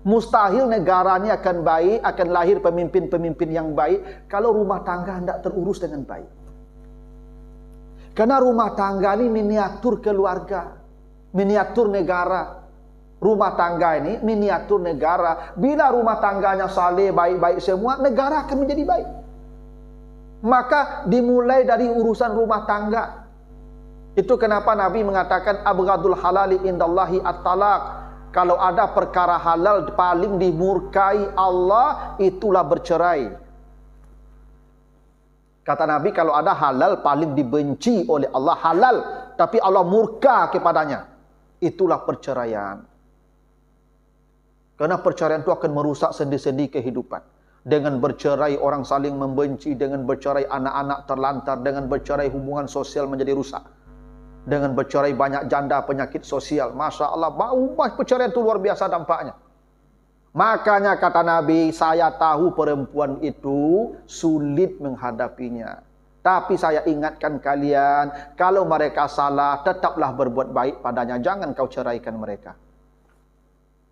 Mustahil negara ini akan baik, akan lahir pemimpin-pemimpin yang baik kalau rumah tangga tidak terurus dengan baik. Karena rumah tangga ini miniatur keluarga, miniatur negara. Rumah tangga ini miniatur negara. Bila rumah tangganya saleh, baik-baik semua, negara akan menjadi baik. Maka dimulai dari urusan rumah tangga. Itu kenapa Nabi mengatakan abghadul halali indallahi at-talaq. Kalau ada perkara halal paling dimurkai Allah, itulah bercerai. Kata Nabi, kalau ada halal paling dibenci oleh Allah, halal tapi Allah murka kepadanya, itulah perceraian. Karena perceraian itu akan merusak sendi-sendi kehidupan. Dengan bercerai orang saling membenci, dengan bercerai anak-anak terlantar, dengan bercerai hubungan sosial menjadi rusak. Dengan bercerai banyak janda penyakit sosial. Masya Allah, perceraian itu luar biasa dampaknya. Makanya kata Nabi, saya tahu perempuan itu sulit menghadapinya. Tapi saya ingatkan kalian, kalau mereka salah, tetaplah berbuat baik padanya. Jangan kau ceraikan mereka.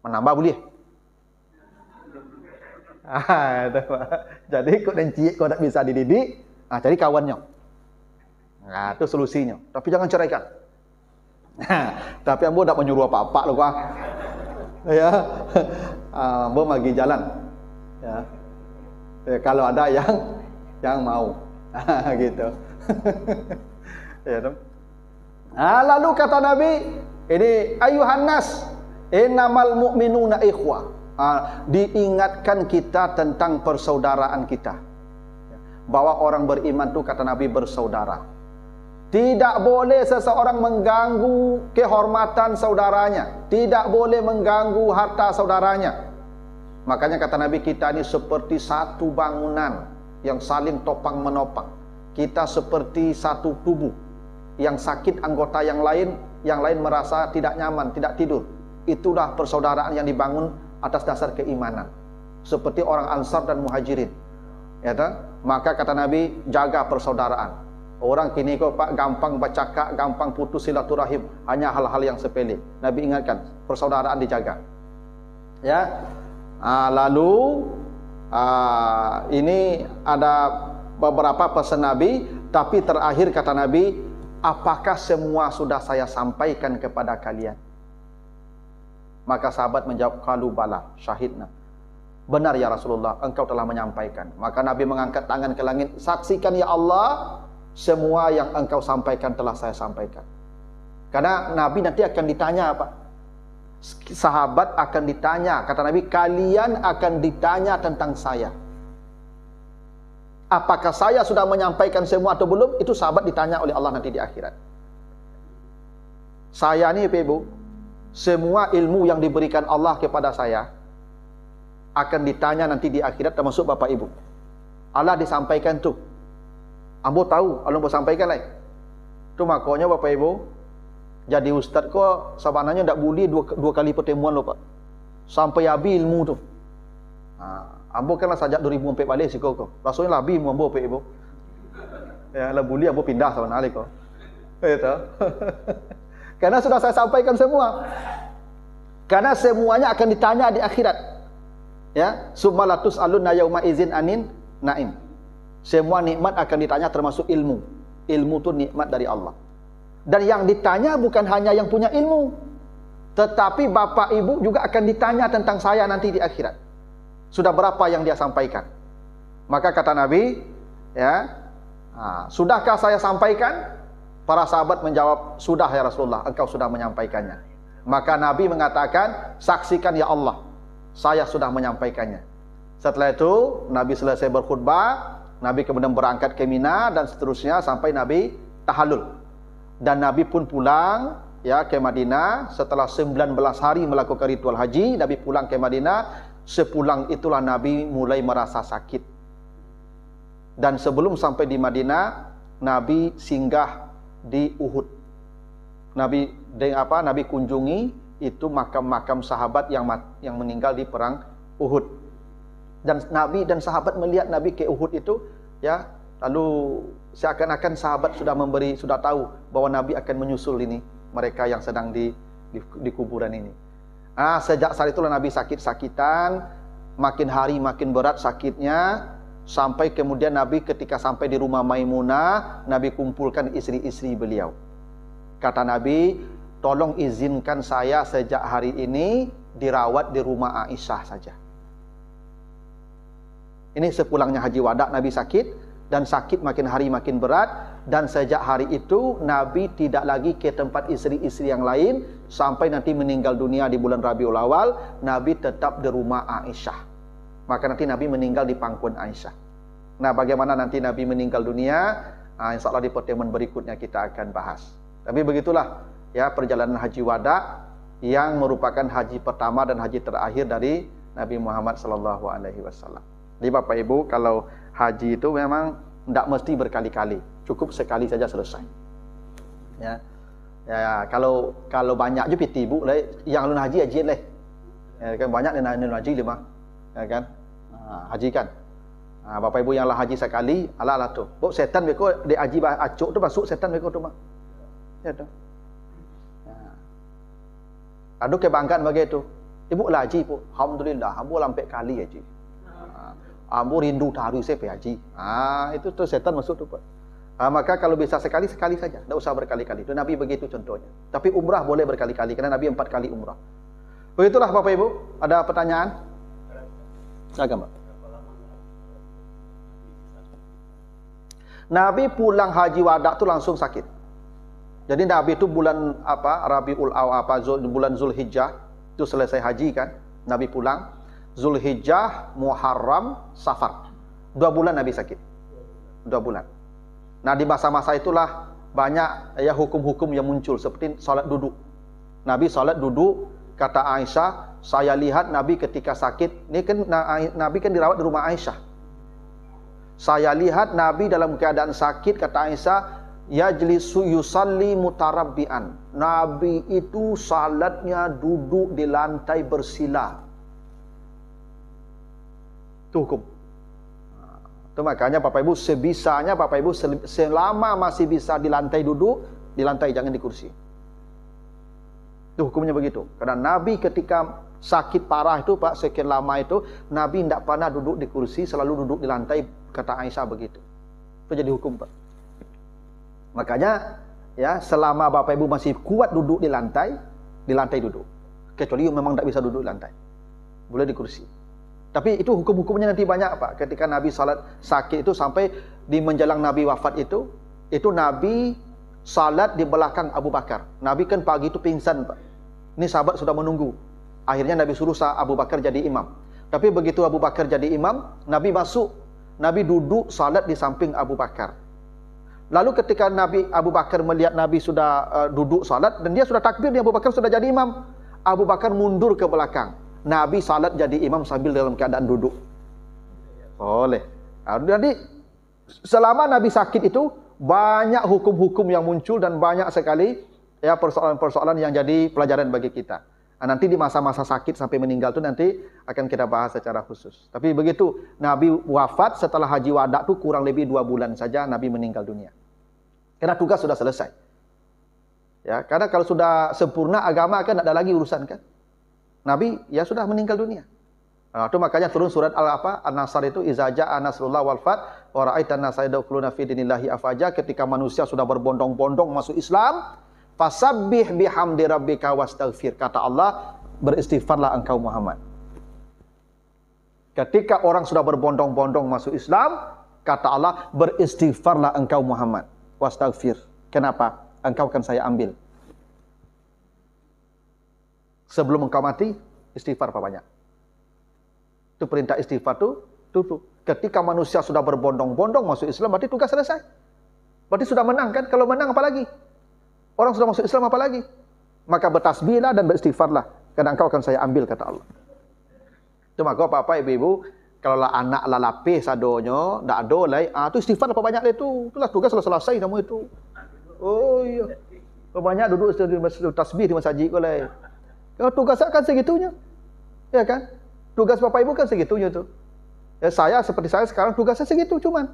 Menambah boleh? Jadi kau dan cik kau tak bisa dididik, cari kawannya. Nah, itu solusinya. Tapi jangan ceraikan. Tapi ambo tak menyuruh apa-apa loh Pak. Ya. Ambo bagi jalan. Ya. Kalau ada yang mau. Gitu. Ya, lalu kata Nabi, ini ayuhan nas, innamal mu'minuna ikhwah. Diingatkan kita tentang persaudaraan kita. Bahwa orang beriman itu kata Nabi bersaudara. Tidak boleh seseorang mengganggu kehormatan saudaranya. Tidak boleh mengganggu harta saudaranya. Makanya kata Nabi, kita ini seperti satu bangunan yang saling topang menopang. Kita seperti satu tubuh. Yang sakit anggota yang lain merasa tidak nyaman, tidak tidur. Itulah persaudaraan yang dibangun atas dasar keimanan. Seperti orang Ansar dan Muhajirin. Ya, maka kata Nabi, jaga persaudaraan. Orang kini kok Pak gampang bercakap, gampang putus silaturahim, hanya hal-hal yang sepele. Nabi ingatkan, persaudaraan dijaga. Ya. Lalu ini ada beberapa pesan Nabi, tapi terakhir kata Nabi, apakah semua sudah saya sampaikan kepada kalian? Maka sahabat menjawab, qalu bala syahidna. Benar ya Rasulullah, engkau telah menyampaikan. Maka Nabi mengangkat tangan ke langit, saksikan ya Allah, semua yang engkau sampaikan telah saya sampaikan. Karena Nabi nanti akan ditanya apa? Sahabat akan ditanya. Kata Nabi, kalian akan ditanya tentang saya. apakah saya sudah menyampaikan semua atau belum? Itu sahabat ditanya oleh Allah nanti di akhirat. Saya nih Bapak Ibu, semua ilmu yang diberikan Allah kepada saya akan ditanya nanti di akhirat, termasuk Bapak Ibu. Allah disampaikan tuh. Ambo tahu, Allah mau sampaikan lah. Itu makanya Bapak Ibu, jadi ustaz kok sebenarnya tidak boleh dua kali pertemuan loh Pak. Sampai habis ilmu tuh. Ambo kan lah sajak 2004 balik sih kok. Rasanya lebih ilmu ambo Bapak Ibu. Ya, lah boleh ambo pindah sebenarnya kok. Itu. Karena sudah saya sampaikan semua. Karena semuanya akan ditanya di akhirat. Ya, summalatus alunna yauma izin anin naim. Semua nikmat akan ditanya termasuk ilmu. Ilmu itu nikmat dari Allah. Dan yang ditanya bukan hanya yang punya ilmu, tetapi Bapak Ibu juga akan ditanya tentang saya nanti di akhirat. Sudah berapa yang dia sampaikan? Maka kata Nabi, ya, sudahkah saya sampaikan? Para sahabat menjawab, sudah ya Rasulullah, engkau sudah menyampaikannya. Maka Nabi mengatakan, saksikan ya Allah, saya sudah menyampaikannya. Setelah itu, Nabi selesai berkhutbah, Nabi kemudian berangkat ke Mina dan seterusnya sampai Nabi tahallul. Dan Nabi pun pulang ya ke Madinah setelah 19 hari melakukan ritual haji. Nabi pulang ke Madinah. Sepulang itulah Nabi mulai merasa sakit. Dan sebelum sampai di Madinah, Nabi singgah di Uhud. Nabi kunjungi itu makam-makam sahabat yang meninggal di perang Uhud. Dan Nabi dan sahabat melihat Nabi ke Uhud itu, ya, lalu seakan-akan sahabat sudah tahu bahwa Nabi akan menyusul ini mereka yang sedang di kuburan ini. Sejak saat itulah Nabi sakit-sakitan, makin hari makin berat sakitnya, sampai kemudian Nabi ketika sampai di rumah Maimunah, Nabi kumpulkan istri-istri beliau. Kata Nabi, tolong izinkan saya sejak hari ini dirawat di rumah Aisyah saja. Ini sepulangnya haji wada Nabi sakit, dan sakit makin hari makin berat, dan sejak hari itu Nabi tidak lagi ke tempat istri-istri yang lain sampai nanti meninggal dunia di bulan Rabiul Awal. Nabi tetap di rumah Aisyah. Maka nanti Nabi meninggal di pangkuan Aisyah. Nah, bagaimana nanti Nabi meninggal dunia, insya Allah di pertemuan berikutnya kita akan bahas. Tapi begitulah ya perjalanan haji wada yang merupakan haji pertama dan haji terakhir dari Nabi Muhammad SAW. Jadi Bapak Ibu, kalau haji itu memang tidak mesti berkali-kali, cukup sekali saja selesai. Ya, kalau banyak je piti ibu lah, yang lun haji lah, ya, kan banyak lun haji lima, ya kan, haji kan. Bapak Ibu yang lah haji sekali, ala tu, bok setan beko de haji acuk tu masuk setan beko tu mah, ya tu. Ada kebanggaan begitu. Ibu lah haji pun, alhamdulillah, ambo lampai kali haji. Ambo rindu tahu saya haji. Itu tu setan masuk tu Pak. Maka kalau bisa sekali saja, tidak usah berkali-kali. Itu Nabi begitu contohnya. Tapi umrah boleh berkali-kali karena Nabi 4 kali umrah. Begitulah Bapak Ibu. Ada pertanyaan? Silakan Pak. Nabi pulang haji wada tu langsung sakit. Jadi Nabi itu bulan Rabiul Awal bulan Zulhijjah itu selesai haji kan. Nabi pulang Zulhijjah, Muharram, Safar. 2 bulan Nabi sakit. 2 bulan. Nah, di masa-masa itulah banyak ya hukum-hukum yang muncul seperti salat duduk. Nabi salat duduk, kata Aisyah, saya lihat Nabi ketika sakit, ini kan Nabi kan dirawat di rumah Aisyah. Saya lihat Nabi dalam keadaan sakit, kata Aisyah, yajlisu yusalli mutarabbian. Nabi itu salatnya duduk di lantai bersila. Itu hukum. Itu makanya Bapak Ibu sebisanya Bapak Ibu selama masih bisa di lantai duduk, di lantai, jangan di kursi. Itu hukumnya begitu. Karena Nabi ketika sakit parah itu Pak, sekian lama itu Nabi tidak pernah duduk di kursi, selalu duduk di lantai, kata Aisyah begitu. Itu jadi hukum Pak. Makanya ya selama Bapak Ibu masih kuat duduk di lantai duduk. Kecuali memang tidak bisa duduk di lantai. Boleh di kursi. Tapi itu hukum-hukumnya nanti banyak Pak. Ketika Nabi salat sakit itu sampai di menjelang Nabi wafat itu Nabi salat di belakang Abu Bakar. Nabi kan pagi itu pingsan Pak. Ini sahabat sudah menunggu. Akhirnya Nabi suruh Abu Bakar jadi imam. Tapi begitu Abu Bakar jadi imam, Nabi masuk Nabi duduk salat di samping Abu Bakar. Lalu ketika Nabi Abu Bakar melihat Nabi sudah duduk salat dan dia sudah takbir, Abu Bakar sudah jadi imam. Abu Bakar mundur ke belakang. Nabi salat jadi imam sambil dalam keadaan duduk. Boleh. Jadi selama Nabi sakit itu banyak hukum-hukum yang muncul dan banyak sekali ya persoalan-persoalan yang jadi pelajaran bagi kita. Nanti di masa-masa sakit sampai meninggal itu nanti akan kita bahas secara khusus. Tapi begitu Nabi wafat setelah haji wada itu kurang lebih 2 bulan saja Nabi meninggal dunia. Karena tugas sudah selesai. Ya, karena kalau sudah sempurna agama kan tidak ada lagi urusan kan. Nabi ya sudah meninggal dunia. Nah, itu makanya turun surat An-Nasr itu iza jaa nasrullah wal fath wa ra'aitan nasa yadkhuluna fi dinillahi afwaja, ketika manusia sudah berbondong-bondong masuk Islam, fasabbih bihamdi rabbika wastaghfir. Kata Allah, beristighfarlah engkau Muhammad. Ketika orang sudah berbondong-bondong masuk Islam, kata Allah, beristighfarlah engkau Muhammad wastaghfir. Kenapa? Engkau akan saya ambil. Sebelum engkau mati, istighfar banyak. Itu perintah istighfar itu. Ketika manusia sudah berbondong-bondong masuk Islam, berarti tugas selesai. Berarti sudah menang kan? Kalau menang apa lagi? Orang sudah masuk Islam apa lagi? Maka bertasbihlah dan beristighfarlah, karena engkau akan saya ambil, kata Allah. Itu maka Bapak Ibu, kalau lah anak lah lapis adonyo, ndak ado lai, itu istighfar apa banyak itu. Itulah tugas selesai kamu itu. Oh iya. Banyak duduk tasbih di masjid kau lai. Kalau tugas kan segitunya. Ya kan? Tugas Bapak Ibu kan segitunya tuh. Ya, seperti saya sekarang tugasnya segitu cuman.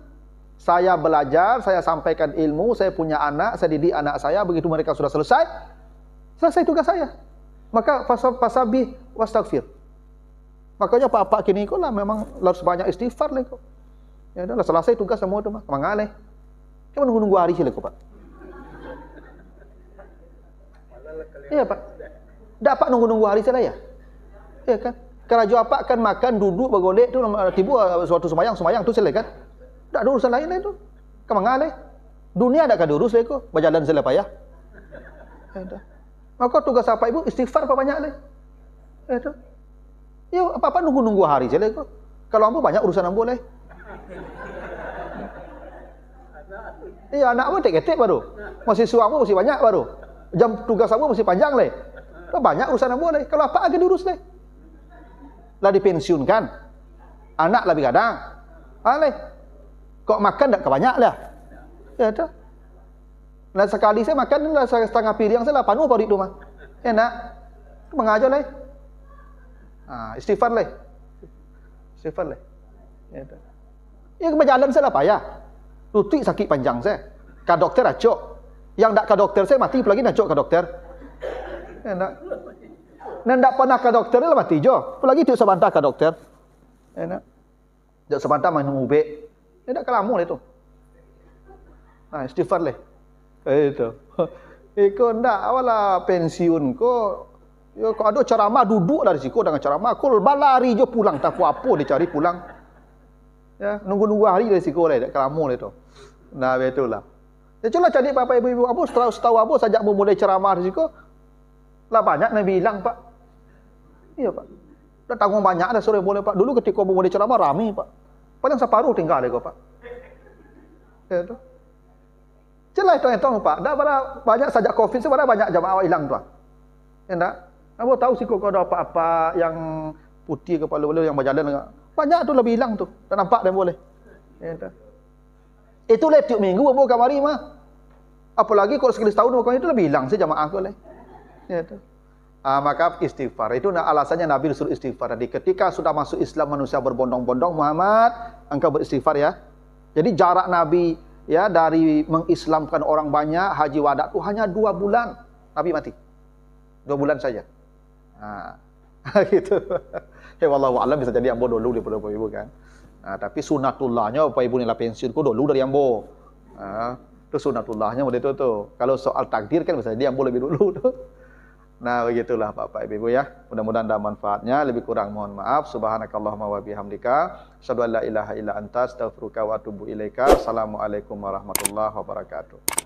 Saya belajar, saya sampaikan ilmu, saya punya anak, saya didik anak saya, begitu mereka sudah selesai tugas saya. Maka fasabih wastaghfir. Makanya Pak kini kok lah memang harus banyak istighfar lah kok. Ya udah selesai tugas semua tuh mah. Mangaleh. Cuma nunggu hari sih lah kok, Pak. Iya, Pak. Dapat nunggu hari saja ya. Iya kan? Karena jawab Pak kan makan, duduk, bergolek tu tiba suatu sembahyang tu selesai kan? Tak ada urusan lain lah itu. Kemana leh? Dunia tak ada urus leh ko. Berjalan selai payah. Maka tugas apa Ibu? Istighfar apa banyak leh? Itu. Ya apa-apa nunggu hari je leh ko. Kalau ambo banyak urusan ambo leh. Iya, anak ambo tek-tek baru. Masih suamu masih banyak baru. Jam tugas ambo masih panjang leh. Banyak urusan ambo leh. Kalau apa agak diurus leh? Lah dipensiunkan. Anak lebih kadang. Aleh. Kok makan tak kebanyak lah. Ya tu. Nah sekali saya makan lah setengah piring saya lah penuh parit tu mah. Enak. Mengajar lah. Istighfar lah. Istighfar lah. Ya tu. Ya berjalan saya lah payah. Lutut sakit panjang saya. Ke dokter acok. Yang tak ke dokter saya mati lagi nak acok ke dokter. Enak. Ndak pernah ke dokter lah mati jo. Apalagi tu sebentar ke dokter. Enak. Jak sebentar minum ubek. Tidak kelamu lah itu. Nah, istighfar lah. Itu. Iko ndak awala pensiun ko. Yo ko ada ceramah duduk dari siku dengan ceramah. Kul balari jo pulang tak apa dicari pulang. Ya, nunggu hari dari siku lah, tidak kelamu lah itu. Nah, betullah. Ya cuba cari Bapak Ibu Abu setahu Abu sajak memulai ceramah dari siku. Lah banyak Nabi bilang, Pak. Iya, Pak. Dah tanggung banyak dah sore boleh, Pak. Dulu ketika memulai ceramah ramai, Pak. Paling separuh tinggal lagi, Pak. Ya tu. Jelas itu Pak. Dah banyak sajak Covid sebenarnya banyak jamaah hilang tu. Ya tak? Kamu tahu sih kok ada apa-apa yang putih kepala beliau yang berjalan banyak tu lebih hilang tu. Tak nampak dah boleh. Ya tak? Itu lah tiap minggu apa kamari mah. Apalagi kalau sekali setahun itu lebih hilang sih jamaah aku lah. Ya tu. Maka istighfar itu alasannya Nabi disuruh istighfar. Jadi ketika sudah masuk Islam manusia berbondong-bondong, Muhammad engkau beristighfar ya. Jadi jarak Nabi ya dari mengislamkan orang banyak haji wada itu hanya 2 bulan Nabi mati. 2 bulan saja. Gitu. Ya wallahu a'lam, bisa jadi ambo dulu daripada Bapak Ibu kan. Tapi sunatullahnya Bapak Ibu nilai pensiun ku dulu dari ambo. Itu sunatullahnya model itu tuh. Kalau soal takdir kan bisa jadi ambo lebih dulu tuh. Nah, begitulah Bapak Ibu ya. Mudah-mudahan ada manfaatnya. Lebih kurang mohon maaf. Subhanakallahumma wa bihamdika asyhadu an la ilaha illa anta astaghfiruka wa atubu ilaika. Assalamualaikum warahmatullahi wabarakatuh.